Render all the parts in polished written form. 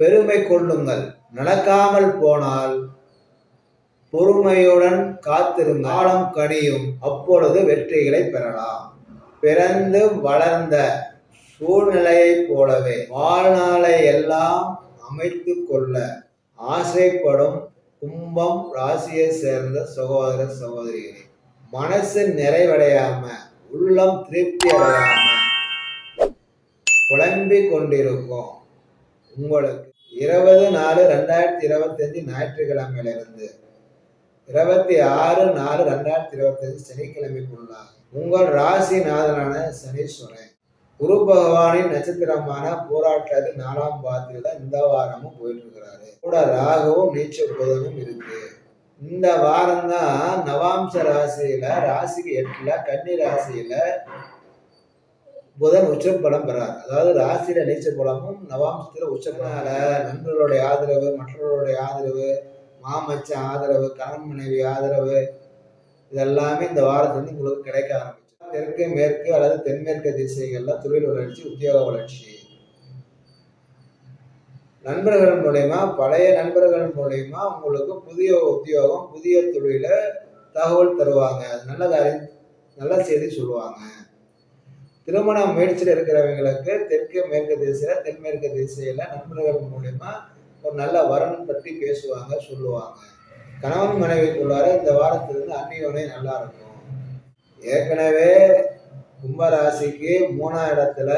பெருமை கொள்ளுங்கள். நடக்காமல் போனால் பொறுமையுடன் காத்திருங்கள். காலம் கனியும், அப்பொழுது வெற்றிகளை பெறலாம். பிறந்து வளர்ந்த சூழ்நிலையைப் போலவே வாழ்நாளை எல்லாம் அமைத்து கொள்ள ஆசைப்படும் கும்பம் ராசியை சேர்ந்த சகோதர சகோதரிகளே, மனசு நிறைவடையாம, உள்ளம் திருப்தி அடையாம புலம்பிக் கொண்டிருக்கும் உங்களுக்கு 20/4/2025 ஞாயிற்றுக்கிழமையிலிருந்து 26/4/2025 சனிக்கிழமைக்குள்ளாக உங்கள் ராசிநாதனான சனீஸ்வரன் குரு பகவானின் நட்சத்திரமான போராட்டது 4ஆம் பாதத்தில் தான் இந்த வாரமும் போயிட்டு இருக்கிறாரு. கூட ராகுவும் நீச்ச புதனும் இருக்கு. இந்த வாரம் தான் நவாம்ச ராசியில, ராசிக்கு 8ல கன்னி ராசியில புதன் உச்சப்பலம் பெறார். அதாவது ராசியில நீச்ச பலமும் நவாம்சத்துல உச்சப்பனால நண்பர்களுடைய ஆதரவு, மற்றவர்களுடைய ஆதரவு, மாமச்சன் ஆதரவு, கணவன் மனைவி ஆதரவு, இதெல்லாமே இந்த வாரத்துல உங்களுக்கு கிடைக்க ஆரம்பிச்சு. தெற்கு மேற்கு அல்லது தென்மேற்கு திசைகள்ல தொழில் வளர்ச்சி, உத்தியோக வளர்ச்சி, நண்பர்கள் மூலயமா, பழைய நண்பர்கள் மூலயமா உங்களுக்கு புதிய உத்தியோகம், புதிய தொழில தகவல் தருவாங்க. நல்ல செய்தி சொல்லுவாங்க. திருமண முயற்சியில் இருக்கிறவங்களுக்கு தெற்கு மேற்கு திசையில, தென்மேற்கு திசையில நண்பர்கள் மூலயமா ஒரு நல்ல வரன் பற்றி பேசுவாங்க, சொல்லுவாங்க. கணவன் மனைவிக்குள்ளார இந்த வாரத்திலிருந்து அந்நியோனை நல்லா இருக்கும். ஏற்கனவே கும்பராசிக்கு 3ஆம் இடத்துல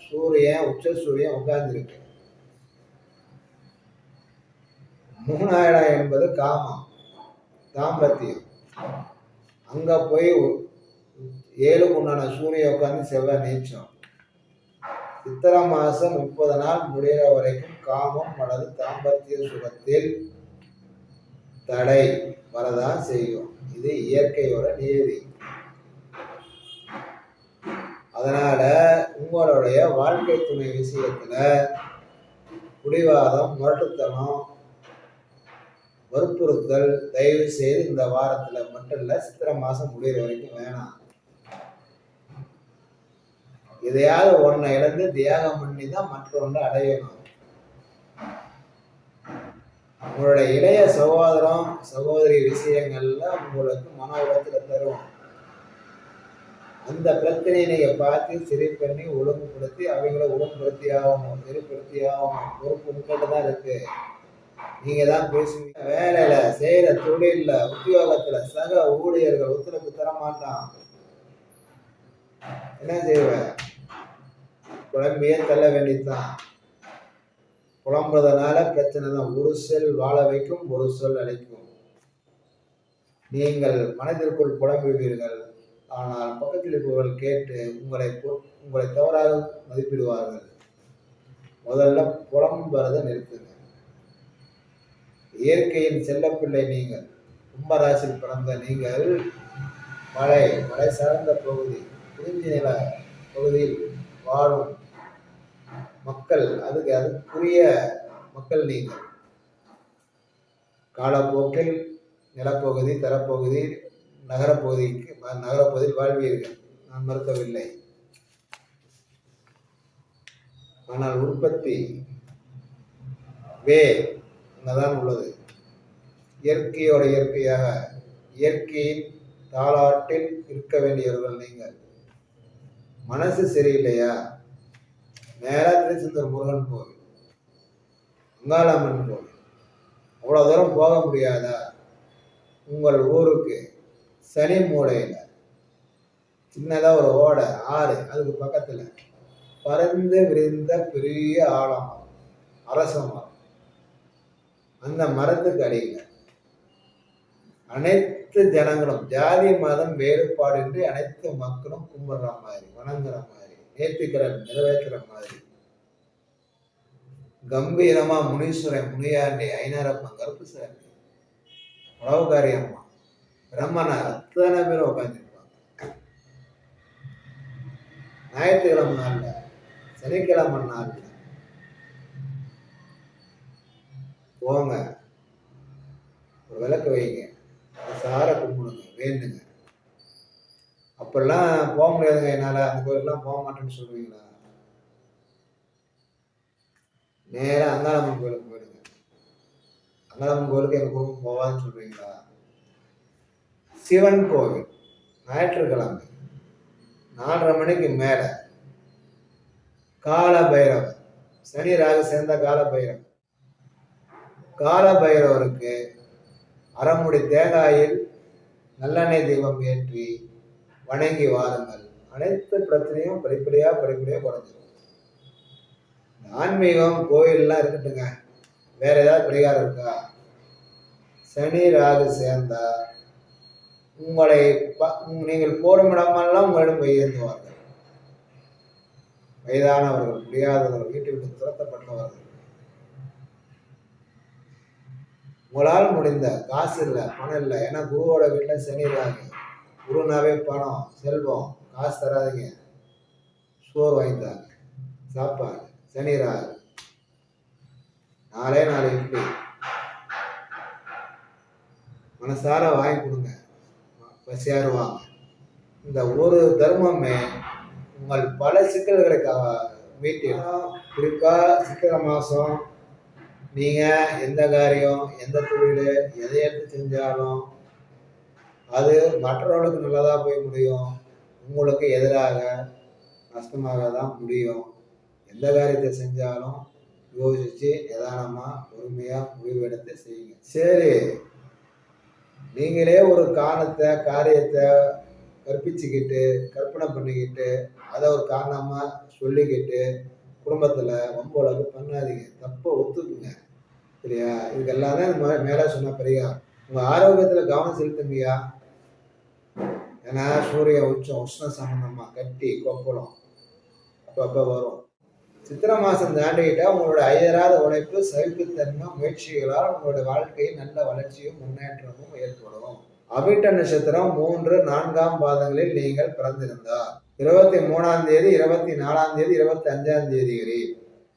சூரியன், உச்ச சூரியன் உட்கார்ந்துருக்கு. 3ஆம் இடம் என்பது காமம், தாம்பத்தியம். அங்க போய் 7க்கு உண்டான சூரியன் உட்கார்ந்து செவ்வாய் நீச்சம். சித்திரை மாசம் 30 நாள் முடிகிற வரைக்கும் காமம் அல்லது தாம்பத்திய சுகத்தில் தடை வரதான் செய்யும். இது இயற்கையோட நியதி. அதனால உங்களுடைய வாழ்க்கை துணை விஷயத்துல பிடிவாதம், முரட்டுத்தனம், வற்புறுத்தல் தயவு செய்து இந்த வாரத்துல மட்டும் இல்ல, சித்திரை மாசம் முடிகிற வரைக்கும் வேணாம். எதையாவது ஒன்றை இழந்து தியாகம் பண்ணி தான் மற்றொன்று அடையணும். உங்களுடைய இளைய சகோதரம் சகோதரி விஷயங்கள்ல உங்களுக்கு மன உலகத்துல தரும். அந்த பிரச்சனையை நீங்க பார்த்து சரி பண்ணி ஒழுங்குபடுத்தி அவங்கள ஒழுங்குபடுத்தி ஆகணும், சரிப்படுத்தி ஆகணும். பொறுப்பு உங்கள்கிட்ட தான் இருக்கு. நீங்க தான் பேசுவீங்க. வேலையில செய்யற தொழில்ல, உத்தியோகத்துல சக ஊழியர்கள் ஒத்துழைப்பு தர மாட்டான். என்ன செய்வேன்? குழம்பியே தள்ள வேண்டியதுதான். புலம்புறதுனால பிரச்சனை தான். ஒரு சொல் வாழ வைக்கும், ஒரு சொல் அழைக்கும். நீங்கள் மனதிற்குள் புலம்புவீர்கள், ஆனால் பக்கத்தில் இருப்பவர்கள் கேட்டு உங்களை தவறாக மதிப்பிடுவார்கள். முதல்ல புலம்புறதை நிறுத்துங்க. இயற்கையின் செல்லப்பிள்ளை நீங்கள். கும்பராசியில் பிறந்த நீங்கள் மலை சார்ந்த பகுதி, குறிஞ்சி நில பகுதியில் வாழும் மக்கள். அதுக்குரிய மக்கள் நீங்கள். காலப்போக்கில் நிலப்பகுதி, தரப்பகுதி, நகரப்பகுதியில் வாழ்வீர்கள், நான் மறுக்கவில்லை. ஆனால் உற்பத்தி அங்கதான் உள்ளது. இயற்கையோட இயற்கையாக, இயற்கையின் தாளாட்டில் இருக்க வேண்டியவர்கள் நீங்கள். மனசு சரியில்லையா? நேரா திருச்செந்தூர் முருகன் கோவில், அங்காளம்மன் கோவில், அவ்வளவு தூரம் போக முடியாதா? உங்கள் ஊருக்கு சனி மூலையில சின்னதா ஒரு ஓடை, ஆறு, அதுக்கு பக்கத்துல பறந்து விரிந்த பெரிய ஆலமரம், அரச மரம். அந்த மரத்துக்கு அடியில அனைத்து ஜனங்களும், ஜாதி மதம் வேறுபாடின்றி அனைத்து மக்களும் கும்பிடுற மாதிரி, வணங்குற மாதிரி, நேர்த்திக்கடன் நிறைவேற்றுற மாதிரி கம்பீரமா முனீஸ்வரன், முனியாண்டி, ஐநாரப்பன், கருப்புசாமி, உழவுக்காரி அம்மா, பிரம்மனார் அத்தனை பேரும் உட்காந்துருப்பாங்க. ஞாயிற்றுக்கிழமை நாள்ல, சனிக்கிழமை நாள்ல போங்க, ஒரு விளக்கு வைங்க, சார கும்பிடுங்க, வேண்டுங்க. அப்பெல்லாம் போக முடியாதுங்க, என்னால அந்த கோயிலுக்கெல்லாம் போக மாட்டேன்னு சொல்லுவீங்களா? நேராக அங்காளம்மன் கோயிலுக்கு போயிடுங்க. அங்காளம்மன் கோயிலுக்கு எங்கள் குடும்பம் போவான்னு சொல்றீங்களா? சிவன் கோவில் ஞாயிற்றுக்கிழமை 4:30 மணிக்கு மேலே கால பைரவர், சனி ராகு சேர்ந்த கால பைரவருக்கு அரைமுடி தேங்காயில் நல்லெண்ணெய் தீபம் ஏற்றி வணங்கி வாருங்கள். அனைத்து பிரச்சனையும் படிப்படியாக குறைஞ்சிடும். ஆன்மீகம் கோயிலெலாம் இருக்கட்டுங்க, வேற ஏதாவது பரிகாரம் இருக்கா? சனி ராகு சேர்ந்தா உங்களை நீங்கள் போரும் இடமெல்லாம் உங்களிடம் கையேந்துவார்கள். வயதானவர்கள், முடியாதவர்கள், வீட்டை விட்டு துரத்தப்பட்டவர்கள், உங்களால் முடிந்த காசு இல்லை, பணம் இல்லை, ஏன்னா குருவோட வீட்டில் சனி ராகு. குருனாவே பணம், செல்வம், காசு தராதிங்க, சோறு வாங்கித்தாங்க, சாப்பாடு. சனி ராகு 4 இட்லி மனசார வாங்கி கொடுங்க, பசியாருவாங்க. இந்த ஒரு தர்மமே உங்கள் பல சிக்கல்களை மீட்டிடும். குறிப்பாக சித்திரை மாதம் நீங்கள் எந்த காரியம், எந்த தொழில், எதை எடுத்து செஞ்சாலும் அது மற்றவர்களுக்கு நல்லதாக போய் முடியும், உங்களுக்கு எதிராக நஷ்டமாக தான் முடியும். எந்த காரியத்தை செஞ்சாலும் யோசித்து நிதானமாக பொறுமையாக முடிவெடுத்து செய்யுங்க. சரி, நீங்களே ஒரு காரியத்தை கற்பிச்சுக்கிட்டு கற்பனை பண்ணிக்கிட்டு அதை ஒரு காரணமாக சொல்லிக்கிட்டு குடும்பத்தில் வம்பளவு பண்ணாதீங்க. தப்பை ஒத்துக்குங்க, சரியா? இதுக்கெல்லாம் தான் இந்த மாதிரி மேலே சொன்ன பரிகாரம். உங்கள் ஆரோக்கியத்தில் கவனம் செலுத்துங்கய்யா. ஏன்னா சூரிய உஷ்ண சம்பந்தமாக கட்டி கொப்பளம் அப்பப்போ வரும். சித்திரை மாதம் தாண்டிக்கிட்டா உங்களோட அயராத உழைப்பு, சகிப்புத்தன்மை, முயற்சிகளால் உங்களோட வாழ்க்கையில் நல்ல வளர்ச்சியும் முன்னேற்றமும் ஏற்படும். அவிட்ட நட்சத்திரம் 3, 4ஆம் பாதங்களில் நீங்கள் பிறந்திருந்தார் 23ஆம் தேதி, 24ஆம் தேதி, 25ஆம் தேதிகளில்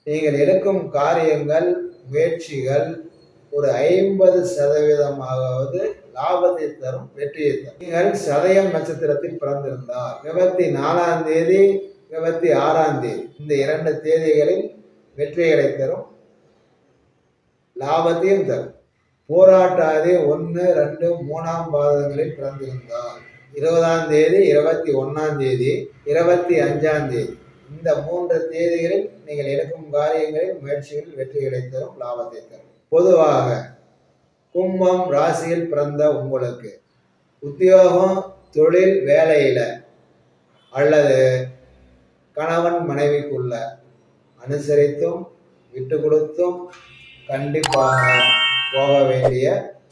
நீங்கள் எடுக்கும் காரியங்கள், முயற்சிகள் ஒரு 50% லாபத்தை தரும், வெற்றியை தரும். நீங்கள் சதயம் நட்சத்திரத்தில் பிறந்திருந்தார் 24ஆம் தேதி, 26ஆம் தேதி, இந்த 2 தேதிகளில் வெற்றிகளை தரும், லாபத்தையும் தரும். போராட்டாதி 1, 2, 3ஆம் பாதங்களில் பிறந்திருந்தார் 20ஆம் தேதி, 21ஆம் தேதி, 25ஆம் தேதி, இந்த 3 தேதிகளில் நீங்கள் எடுக்கும் காரியங்களில் முயற்சிகளில் வெற்றிகளை தரும், லாபத்தை தரும். பொதுவாக கும்பம் ராசியில் பிறந்த உங்களுக்கு உத்தியோகம், தொழில், வேலையில் அல்லது கணவன் மனைவிக்குள்ள அனுசரித்தும் விட்டு கொடுத்தும் கண்டிப்பாக போக வேண்டிய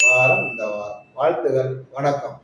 வாரம் இந்த வாரம். வாழ்த்துகள், வணக்கம்.